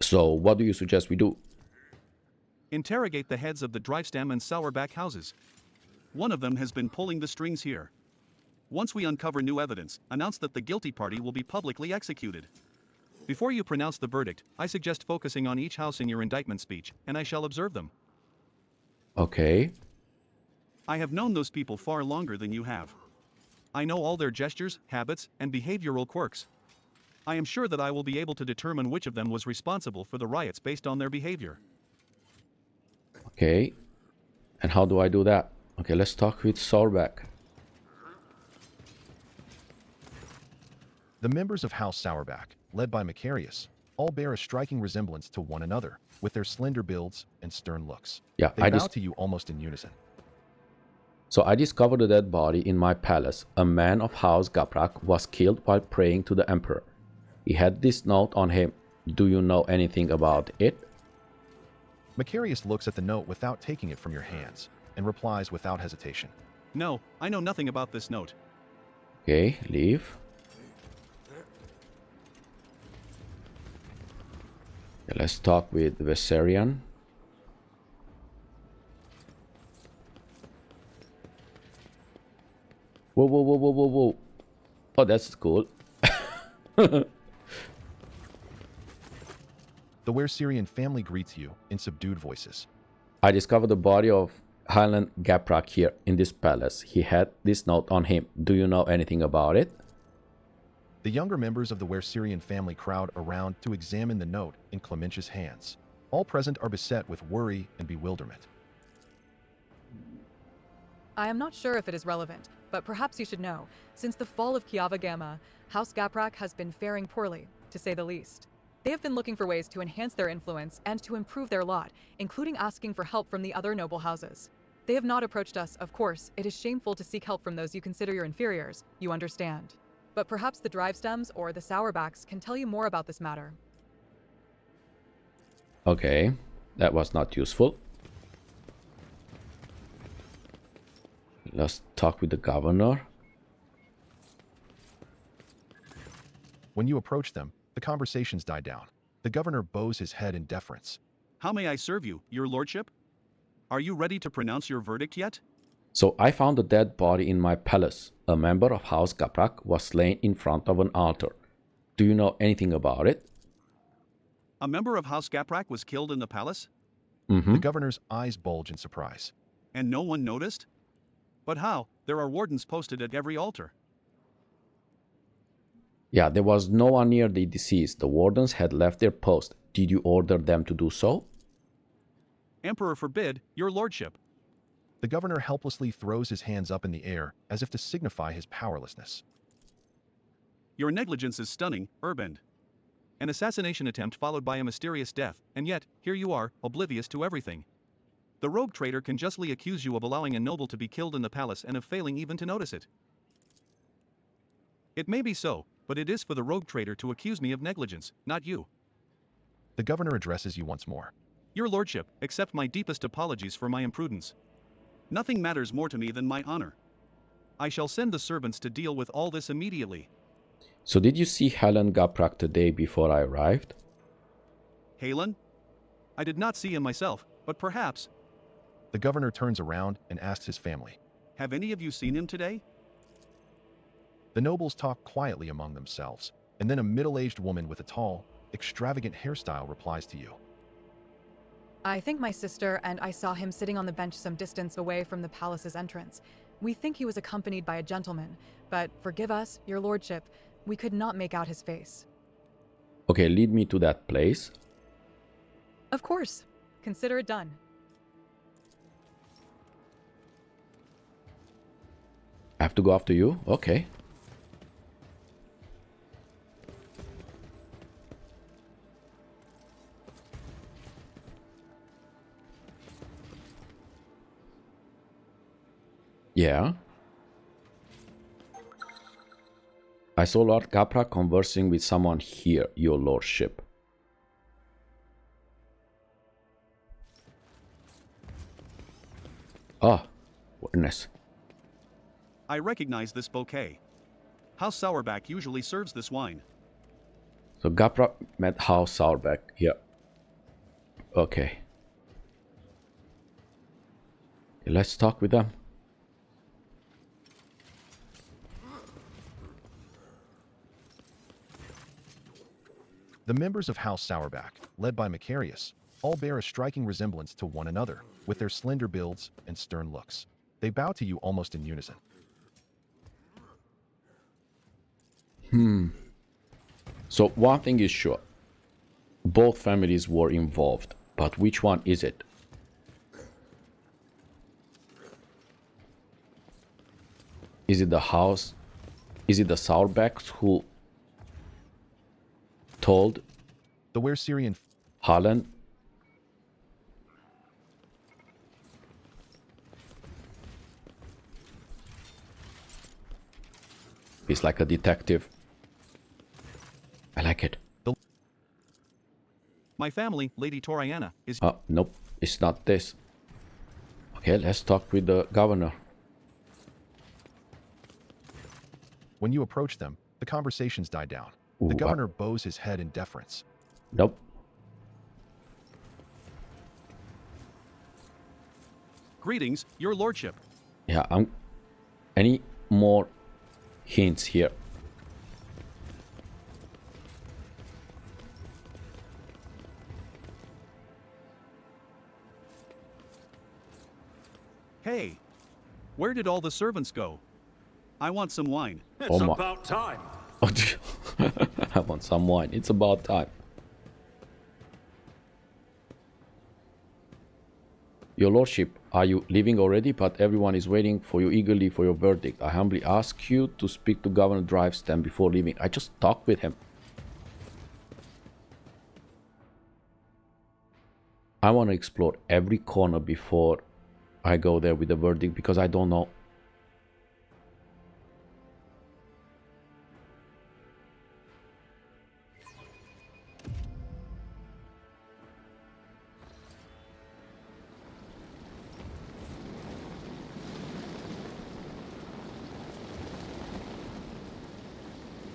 So what do you suggest we do? Interrogate the heads of the Drivestem and Sauerback houses. One of them has been pulling the strings here. Once we uncover new evidence, announce that the guilty party will be publicly executed. Before you pronounce the verdict, I suggest focusing on each house in your indictment speech, and I shall observe them. Okay. I have known those people far longer than you have. I know all their gestures, habits, and behavioral quirks. I am sure that I will be able to determine which of them was responsible for the riots based on their behavior. Okay. And how do I do that? Okay, let's talk with Sauerback. The members of House Sauerback, led by Macarius, all bear a striking resemblance to one another, with their slender builds and stern looks. Yeah, They bow to you almost in unison. So I discovered a dead body in my palace. A man of House Gaprak was killed while praying to the Emperor. He had this note on him. Do you know anything about it? Macarius looks at the note without taking it from your hands, and replies without hesitation. No, I know nothing about this note. Okay, leave. Okay, let's talk with Werserian. Whoa, whoa, whoa, whoa, whoa, whoa. Oh, that's cool. The Werserian family greets you in subdued voices. I discovered the body of Highland Gaprak here in this palace. He had this note on him. Do you know anything about it? The younger members of the Werserian family crowd around to examine the note in Clementius' hands. All present are beset with worry and bewilderment. I am not sure if it is relevant, but perhaps you should know. Since the fall of Kiava Gamma, House Gaprak has been faring poorly, to say the least. They have been looking for ways to enhance their influence and to improve their lot, including asking for help from the other noble houses. They have not approached us, of course. It is shameful to seek help from those you consider your inferiors, you understand. But perhaps the Drivestems or the Sauerbacks can tell you more about this matter. Okay, that was not useful. Let's talk with the governor. When you approach them, the conversations die down. The governor bows his head in deference. How may I serve you, your lordship? Are you ready to pronounce your verdict yet? So I found a dead body in my palace. A member of House Gaprak was slain in front of an altar. Do you know anything about it? A member of House Gaprak was killed in the palace? The governor's eyes bulge in surprise. And no one noticed? But how? There are wardens posted at every altar. Yeah, there was no one near the deceased. The wardens had left their post. Did you order them to do so? Emperor forbid, your lordship. The governor helplessly throws his hands up in the air as if to signify his powerlessness. Your negligence is stunning, Urband. An assassination attempt followed by a mysterious death, and yet, here you are, oblivious to everything. The rogue traitor can justly accuse you of allowing a noble to be killed in the palace and of failing even to notice it. It may be so, but it is for the rogue traitor to accuse me of negligence, not you. The governor addresses you once more. Your lordship, accept my deepest apologies for my imprudence. Nothing matters more to me than my honor. I shall send the servants to deal with all this immediately. So did you see Helen Gaprak the day before I arrived? Helen? I did not see him myself, but perhaps. The governor turns around and asks his family. Have any of you seen him today? The nobles talk quietly among themselves, and then a middle-aged woman with a tall, extravagant hairstyle replies to you. I think my sister and I saw him sitting on the bench some distance away from the palace's entrance. We think he was accompanied by a gentleman, but forgive us, your lordship, we could not make out his face. Okay, lead me to that place. Of course. Consider it done. I have to go after you? Okay. Yeah. I saw Lord Gaprak conversing with someone here, your lordship. Ah, witness. I recognize this bouquet. House Sauerback usually serves this wine. So Gaprak met House Sauerback here. Okay. Let's talk with them. The members of House Sauerback, led by Macarius, all bear a striking resemblance to one another, with their slender builds and stern looks. They bow to you almost in unison. So one thing is sure. Both families were involved, but which one is it? Is it the house? Is it the Sauerbacks who told The Werserian Holland? He's like a detective. I like it. My family, Lady Toriana, is... Nope, it's not this. Okay, let's talk with the governor. When you approach them, the conversations die down. Ooh, The governor bows his head in deference. Nope. Greetings, your lordship. Yeah, any more hints here? Hey, where did all the servants go? I want some wine. It's Oh my- about time. I want some wine. It's about time. Your lordship, are you leaving already? But everyone is waiting for you eagerly for your verdict. I humbly ask you to speak to Governor Drivestem before leaving. I just talked with him. I want to explore every corner before I go there with the verdict, because I don't know.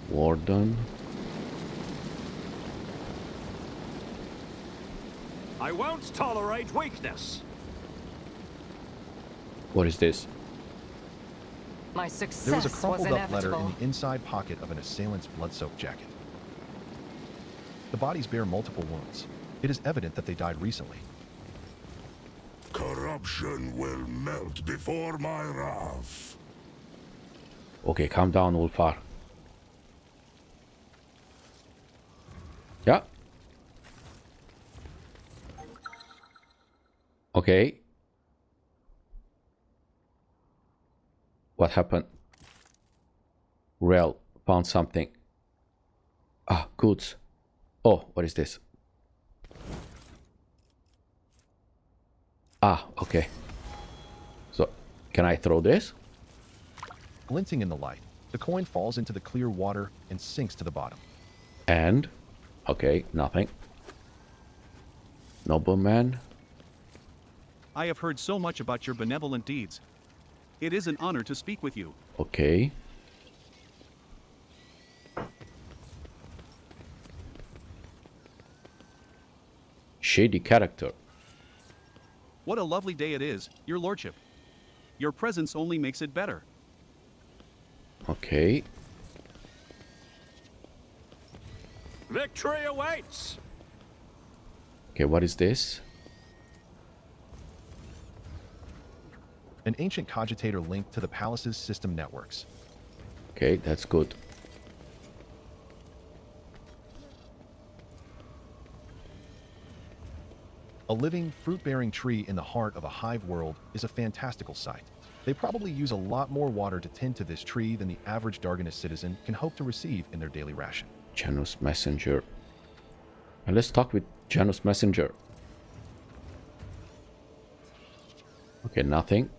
Warden. I won't tolerate weakness. What is this? My success There was a was crumpled up letter inevitable. in the inside pocket of an assailant's blood-soaked jacket. The bodies bear multiple wounds. It is evident that they died recently. Corruption will melt before my wrath. Okay, calm down, Ulfar. Yeah. Okay. What happened? Rel found something. Ah, goods. Oh, what is this? Ah, okay. So, can I throw this? Glinting in the light, the coin falls into the clear water and sinks to the bottom. And? Okay, nothing. Nobleman. I have heard so much about your benevolent deeds. It is an honor to speak with you. Okay. Shady character. What a lovely day it is, your lordship. Your presence only makes it better. Okay. Victory awaits. Okay, what is this? An ancient cogitator linked to the palace's system networks. Okay, that's good. A living, fruit-bearing tree in the heart of a hive world is a fantastical sight. They probably use a lot more water to tend to this tree than the average Dargonus citizen can hope to receive in their daily ration. Janus Messenger. And let's talk with Janus Messenger. Okay, nothing.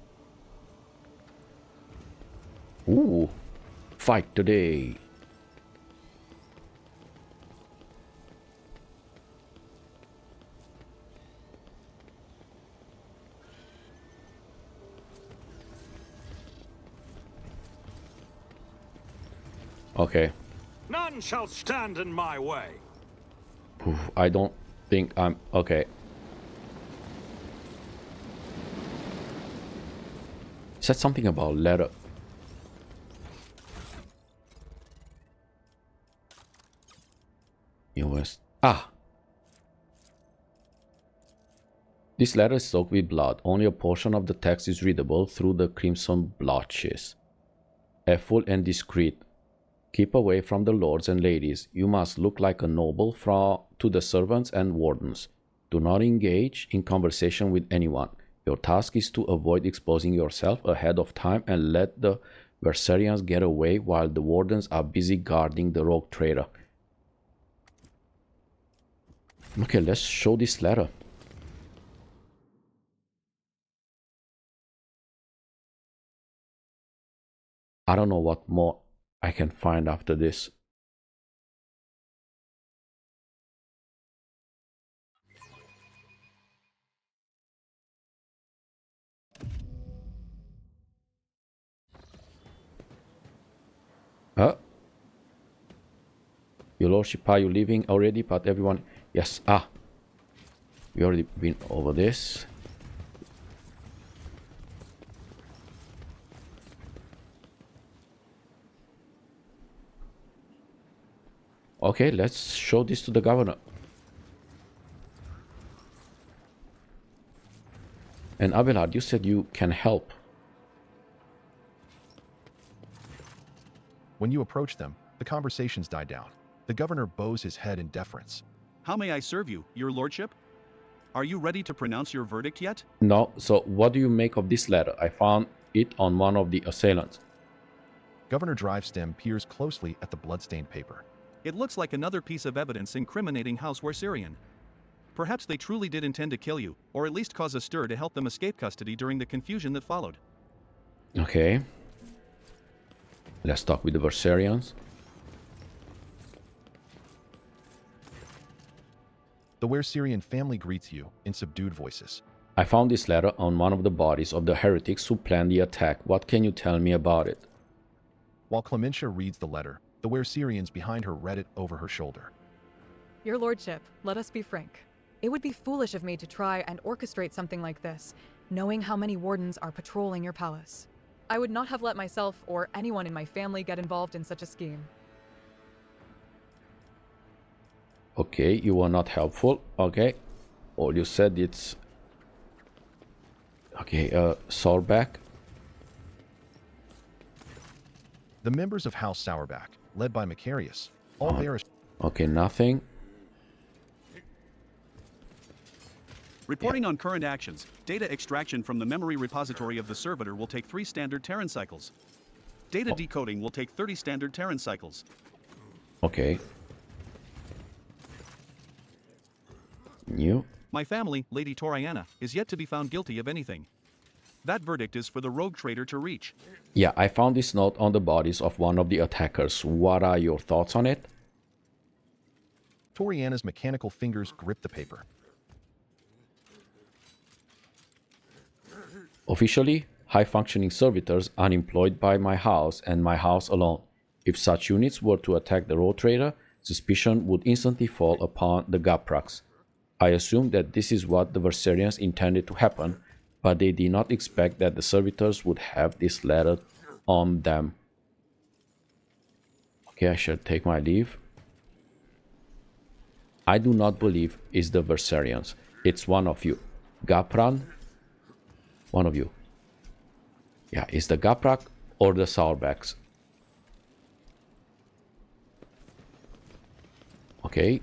Ooh, fight today. Okay. None shall stand in my way. Oof, I don't think I'm... Okay. Said something about letter. US. This letter is soaked with blood. Only a portion of the text is readable through the crimson blotches. Careful and discreet. Keep away from the lords and ladies. You must look like a noble to the servants and wardens. Do not engage in conversation with anyone. Your task is to avoid exposing yourself ahead of time and let the Werserians get away while the wardens are busy guarding the rogue trader. Okay, let's show this letter. I don't know what more I can find after this. Your lordship, are you leaving already? But everyone... Yes, we already been over this. Okay, let's show this to the governor. And Abelard, you said you can help. When you approach them, the conversations die down. The governor bows his head in deference. How may I serve you, your lordship? Are you ready to pronounce your verdict yet? No, so what do you make of this letter? I found it on one of the assailants. Governor Drivestem peers closely at the bloodstained paper. It looks like another piece of evidence incriminating House Werserian. Perhaps they truly did intend to kill you, or at least cause a stir to help them escape custody during the confusion that followed. Okay. Let's talk with the Werserians. The Werserian family greets you in subdued voices. I found this letter on one of the bodies of the heretics who planned the attack. What can you tell me about it? While Clementia reads the letter, the Werserians behind her read it over her shoulder. Your lordship, let us be frank. It would be foolish of me to try and orchestrate something like this, knowing how many wardens are patrolling your palace. I would not have let myself or anyone in my family get involved in such a scheme. Okay, you were not helpful. Okay. All you said it's... Okay, Sauerback. The members of House Sauerback, led by Macarius, all bear a... Okay, nothing. Reporting on current actions, data extraction from the memory repository of the servitor will take 3 standard Terran cycles. Data decoding will take 30 standard Terran cycles. Okay. New. My family, Lady Toriana, is yet to be found guilty of anything. That verdict is for the rogue trader to reach. Yeah, I found this note on the bodies of one of the attackers. What are your thoughts on it? Toriana's mechanical fingers grip the paper. Officially, high-functioning servitors unemployed by my house and my house alone. If such units were to attack the rogue trader, suspicion would instantly fall upon the Gapraks. I assume that this is what the Werserians intended to happen, but they did not expect that the servitors would have this letter on them. Okay, I should take my leave. I do not believe it's the Werserians. It's one of you. Gapran? One of you. Yeah, it's the Gaprak or the Sauerbacks. Okay.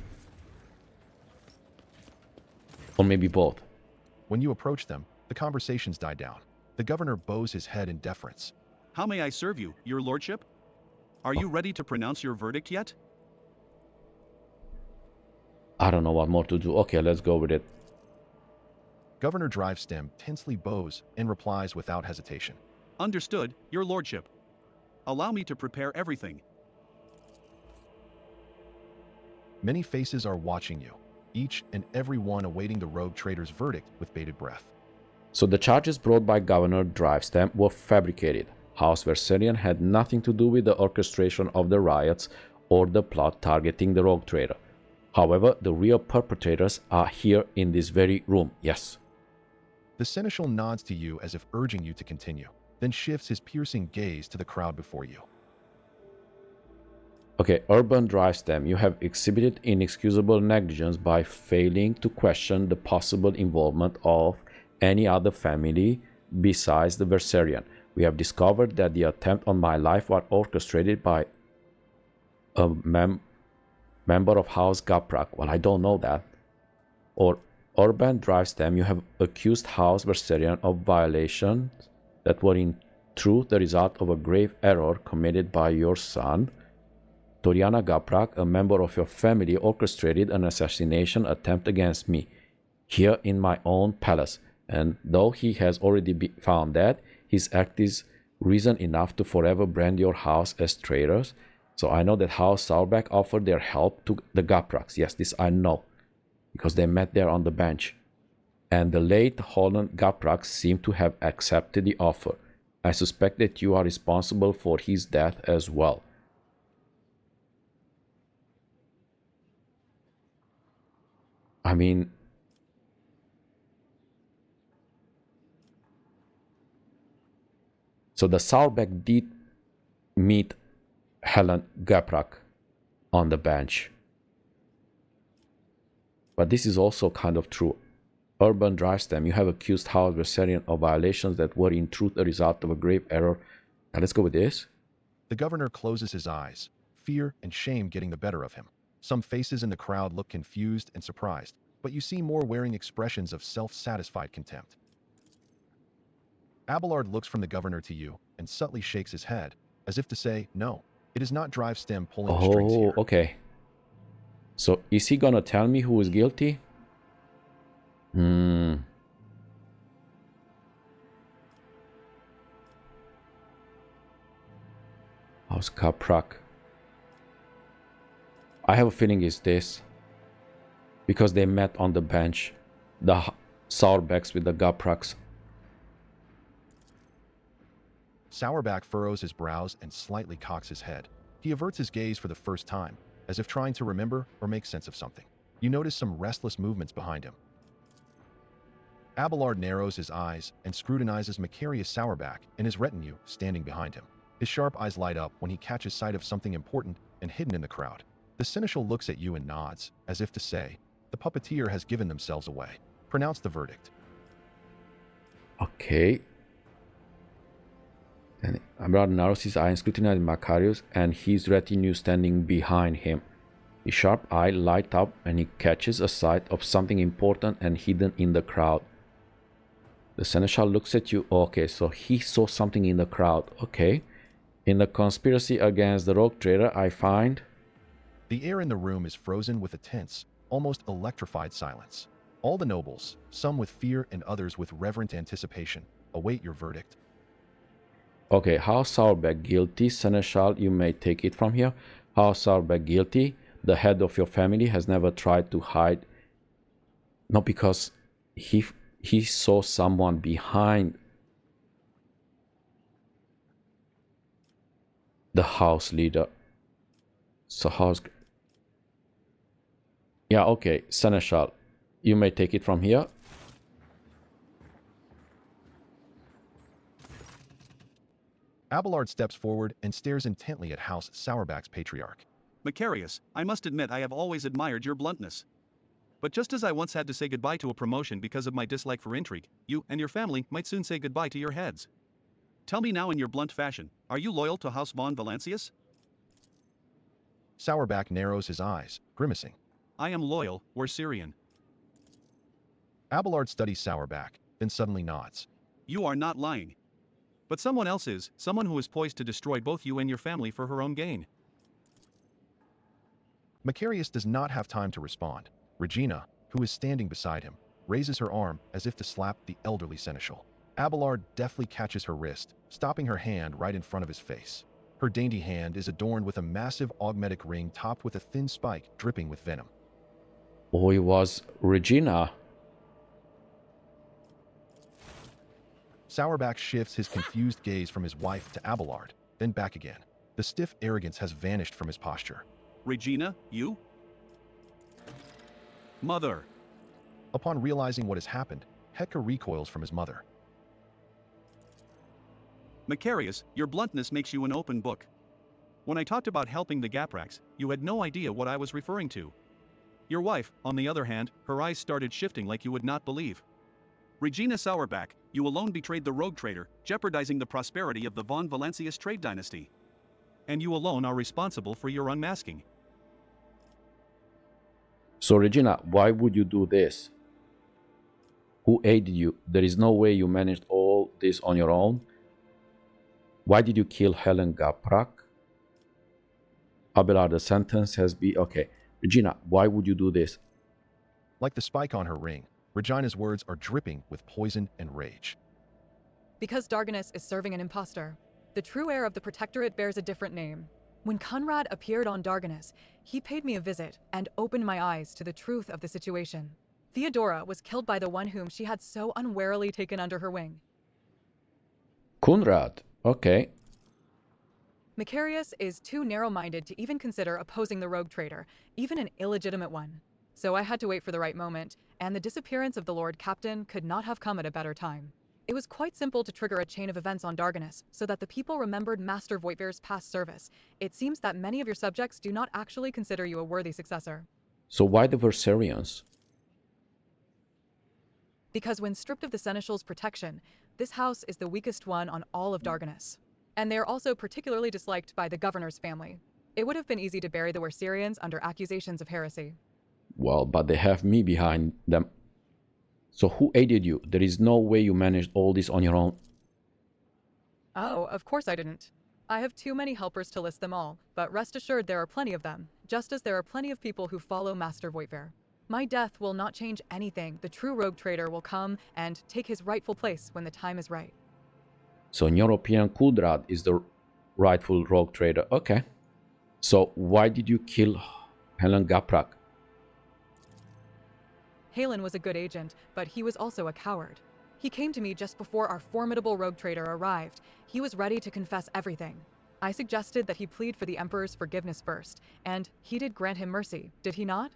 Or maybe both. When you approach them, the conversations die down. The governor bows his head in deference. How may I serve you, your lordship? Are you ready to pronounce your verdict yet? I don't know what more to do. Okay, let's go with it. Governor Drivestem tensely bows and replies without hesitation. Understood, your lordship. Allow me to prepare everything. Many faces are watching you, each and every one awaiting the rogue trader's verdict with bated breath. So the charges brought by Governor Drivestem were fabricated. House Werserian had nothing to do with the orchestration of the riots or the plot targeting the rogue trader. However, the real perpetrators are here in this very room, yes. The seneschal nods to you as if urging you to continue. then shifts his piercing gaze to the crowd before you. Okay, Urban Drivestem, you have exhibited inexcusable negligence by failing to question the possible involvement of any other family besides the Werserian. We have discovered that the attempt on my life was orchestrated by a member of House Gaprak. Well, I don't know that. Or Urban Drivestem, you have accused House Werserian of violations that were in truth the result of a grave error committed by your son. Toriana Gaprak, a member of your family, orchestrated an assassination attempt against me here in my own palace, and though he has already found dead, his act is reason enough to forever brand your house as traitors. So I know that House Sauerback offered their help to the Gapraks. Yes, this I know, because they met there on the bench. And the late Holland Gaprak seemed to have accepted the offer. I suspect that you are responsible for his death as well. I mean, so the Sauerback did meet Helen Gaprak on the bench. But this is also kind of true. Urban Drivestem, you have accused House Werserian of violations that were in truth a result of a grave error. Now let's go with this. The governor closes his eyes, fear and shame getting the better of him. Some faces in the crowd look confused and surprised, but you see more wearing expressions of self-satisfied contempt. Abelard looks from the governor to you and subtly shakes his head, as if to say, no, it is not Drivestem pulling the strings here. Oh, okay. So is he gonna tell me who is guilty? House Gaprak. I have a feeling it's this. Because they met on the bench. The Sauerbacks with the Gapraks. Sauerback furrows his brows and slightly cocks his head. He averts his gaze for the first time, as if trying to remember or make sense of something. You notice some restless movements behind him. Abelard narrows his eyes and scrutinizes Macarius Sauerback and his retinue standing behind him. His sharp eyes light up when he catches sight of something important and hidden in the crowd. The seneschal looks at you and nods, as if to say, the puppeteer has given themselves away. Pronounce the verdict. Okay. And Abelard narrows his eye and scrutinizes Macarius and his retinue standing behind him. His sharp eye lights up and he catches a sight of something important and hidden in the crowd. The seneschal looks at you. Okay, so he saw something in the crowd. Okay. In the conspiracy against the rogue trader, I find... The air in the room is frozen with a tense, almost electrified silence. All the nobles, some with fear and others with reverent anticipation, await your verdict. Okay, House Sauerback guilty. Seneschal, you may take it from here. House Sauerback guilty. The head of your family has never tried to hide. No, because he saw someone behind the house leader. So house... Yeah, okay, Seneschal, you may take it from here. Abelard steps forward and stares intently at House Sauerback's patriarch. Macarius, I must admit I have always admired your bluntness. But just as I once had to say goodbye to a promotion because of my dislike for intrigue, you and your family might soon say goodbye to your heads. Tell me now in your blunt fashion, are you loyal to House von Valancius? Sauerback narrows his eyes, grimacing. I am loyal, Werserian. Abelard studies Sauerback, then suddenly nods. You are not lying. But someone else is, someone who is poised to destroy both you and your family for her own gain. Macarius does not have time to respond. Regina, who is standing beside him, raises her arm as if to slap the elderly seneschal. Abelard deftly catches her wrist, stopping her hand right in front of his face. Her dainty hand is adorned with a massive augmetic ring topped with a thin spike dripping with venom. Oh, it was Regina. Sauerback shifts his confused gaze from his wife to Abelard, then back again. The stiff arrogance has vanished from his posture. Regina, you? Mother. Upon realizing what has happened, Hector recoils from his mother. Macarius, your bluntness makes you an open book. When I talked about helping the Gapraks, you had no idea what I was referring to. Your wife, on the other hand, her eyes started shifting like you would not believe. Regina Sauerback, you alone betrayed the rogue trader, jeopardizing the prosperity of the von Valancius trade dynasty. And you alone are responsible for your unmasking. So Regina, why would you do this? Who aided you? There is no way you managed all this on your own. Why did you kill Helen Gaprak? Abelard, the sentence has been... Okay, Regina, why would you do this? Like the spike on her ring, Regina's words are dripping with poison and rage. Because Dargonus is serving an impostor. The true heir of the Protectorate bears a different name. When Conrad appeared on Dargonus, he paid me a visit and opened my eyes to the truth of the situation. Theodora was killed by the one whom she had so unwarily taken under her wing. Conrad, okay. Macarius is too narrow-minded to even consider opposing the rogue trader, even an illegitimate one. So I had to wait for the right moment, and the disappearance of the Lord Captain could not have come at a better time. It was quite simple to trigger a chain of events on Dargonus, so that the people remembered Master Voigtvir's past service. It seems that many of your subjects do not actually consider you a worthy successor. So why the Werserians? Because when stripped of the Seneschal's protection, this house is the weakest one on all of Dargonus. And they are also particularly disliked by the governor's family. It would have been easy to bury the Werserians under accusations of heresy. Well, but they have me behind them. So who aided you? There is no way you managed all this on your own. Oh, of course I didn't. I have too many helpers to list them all, but rest assured there are plenty of them, just as there are plenty of people who follow Master Voigtvir. My death will not change anything. The true rogue trader will come and take his rightful place when the time is right. So in your opinion, Conrad is the rightful rogue trader. Okay. So why did you kill Helen Gaprak? Halen was a good agent, but he was also a coward. He came to me just before our formidable rogue trader arrived. He was ready to confess everything. I suggested that he plead for the Emperor's forgiveness first, and he did grant him mercy, did he not?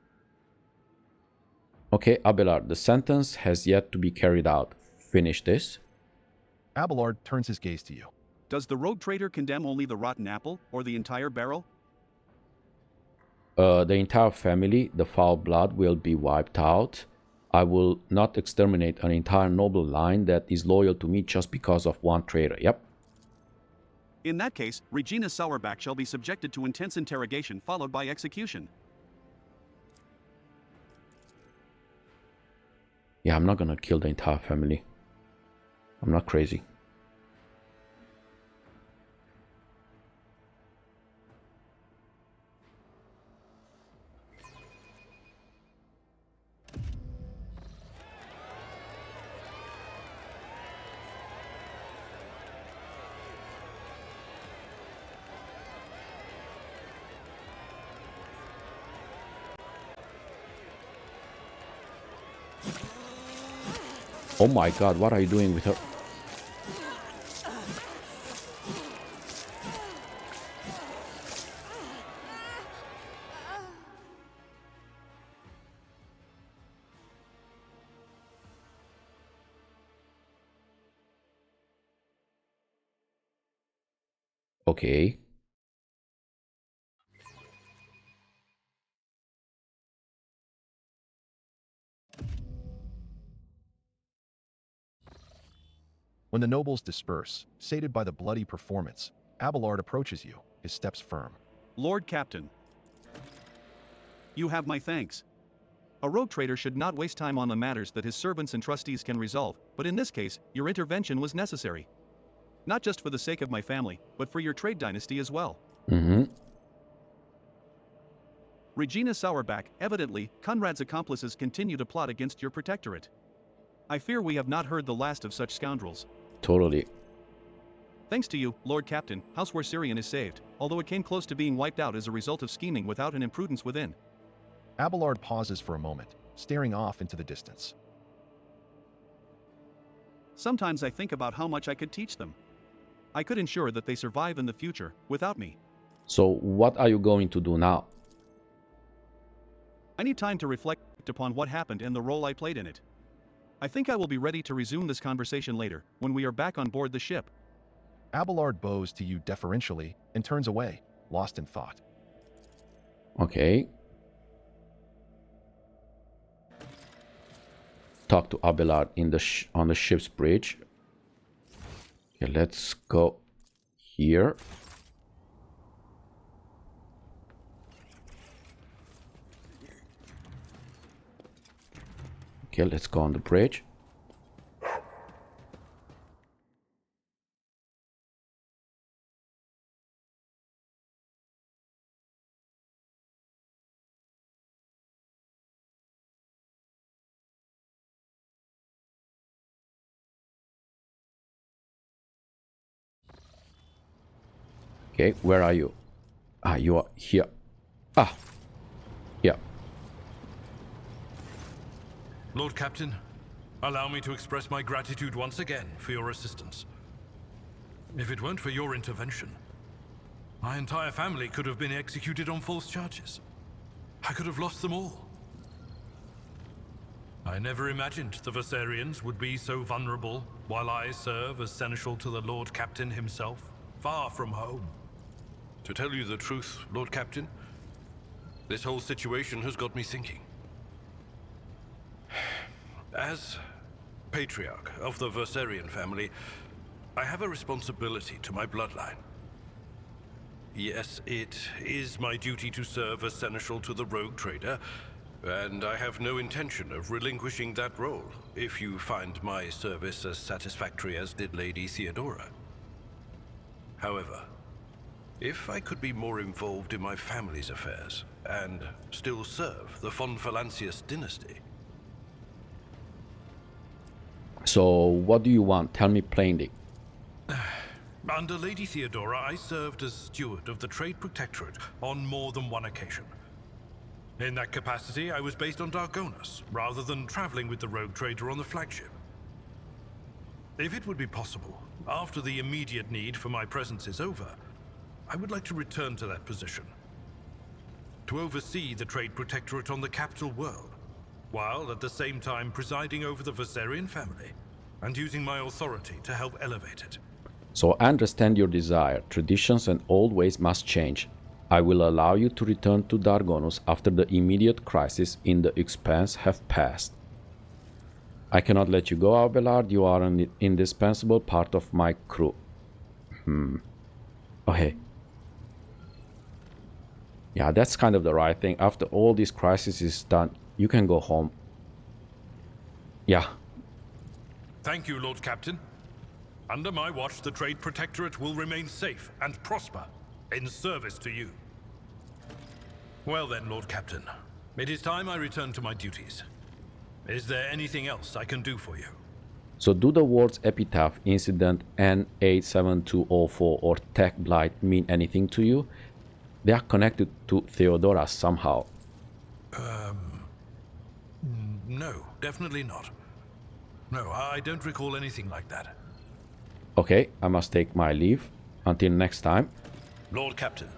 Okay, Abelard, the sentence has yet to be carried out. Finish this. Abelard turns his gaze to you. Does the rogue trader condemn only the rotten apple, or the entire barrel? The entire family, the foul blood, will be wiped out. I will not exterminate an entire noble line that is loyal to me just because of one traitor. Yep. In that case, Regina Sauerback shall be subjected to intense interrogation followed by execution. Yeah, I'm not gonna kill the entire family. I'm not crazy. Oh my god, what are you doing with her? Okay. When the nobles disperse, sated by the bloody performance, Abelard approaches you, his steps firm. Lord Captain, you have my thanks. A rogue trader should not waste time on the matters that his servants and trustees can resolve, but in this case, your intervention was necessary. Not just for the sake of my family, but for your trade dynasty as well. Regina Sauerback, evidently, Conrad's accomplices continue to plot against your protectorate. I fear we have not heard the last of such scoundrels. Totally. Thanks to you, Lord Captain, House Werserian is saved, although it came close to being wiped out as a result of scheming without an imprudence within. Abelard pauses for a moment, staring off into the distance. Sometimes I think about how much I could teach them. I could ensure that they survive in the future, without me. So what are you going to do now? I need time to reflect upon what happened and the role I played in it. I think I will be ready to resume this conversation later, when we are back on board the ship. Abelard bows to you deferentially and turns away, lost in thought. Okay. Talk to Abelard in the on the ship's bridge. Okay, let's go here. Okay, let's go on the bridge. Okay, where are you? Ah, you are here. Ah, yeah. Lord Captain, allow me to express my gratitude once again for your assistance. If it weren't for your intervention, my entire family could have been executed on false charges. I could have lost them all. I never imagined the Werserians would be so vulnerable while I serve as seneschal to the Lord Captain himself, far from home. To tell you the truth, Lord Captain, this whole situation has got me thinking. As patriarch of the Werserian family, I have a responsibility to my bloodline. Yes, it is my duty to serve as seneschal to the rogue trader, and I have no intention of relinquishing that role, if you find my service as satisfactory as did Lady Theodora. However, if I could be more involved in my family's affairs, and still serve the von Valancius dynasty. So, what do you want? Tell me plainly. Under Lady Theodora, I served as steward of the Trade Protectorate on more than one occasion. In that capacity, I was based on Dargonus, rather than traveling with the rogue trader on the flagship. If it would be possible, after the immediate need for my presence is over, I would like to return to that position. To oversee the Trade Protectorate on the capital world, while at the same time presiding over the Werserian family, and using my authority to help elevate it. So I understand your desire. Traditions and old ways must change. I will allow you to return to Dargonus after the immediate crisis in the Expanse have passed. I cannot let you go, Abelard. You are an indispensable part of my crew. Okay. Yeah, that's kind of the right thing. After all this crisis is done, you can go home. Yeah. Thank you, Lord Captain. Under my watch, the Trade Protectorate will remain safe and prosper, in service to you. Well then, Lord Captain, it is time I return to my duties. Is there anything else I can do for you? So do the words Epitaph, Incident, N87204 or Tech Blight mean anything to you? They are connected to Theodora somehow. No, definitely not. No, I don't recall anything like that. Okay, I must take my leave. Until next time. Lord Captain.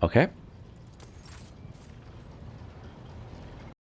Okay.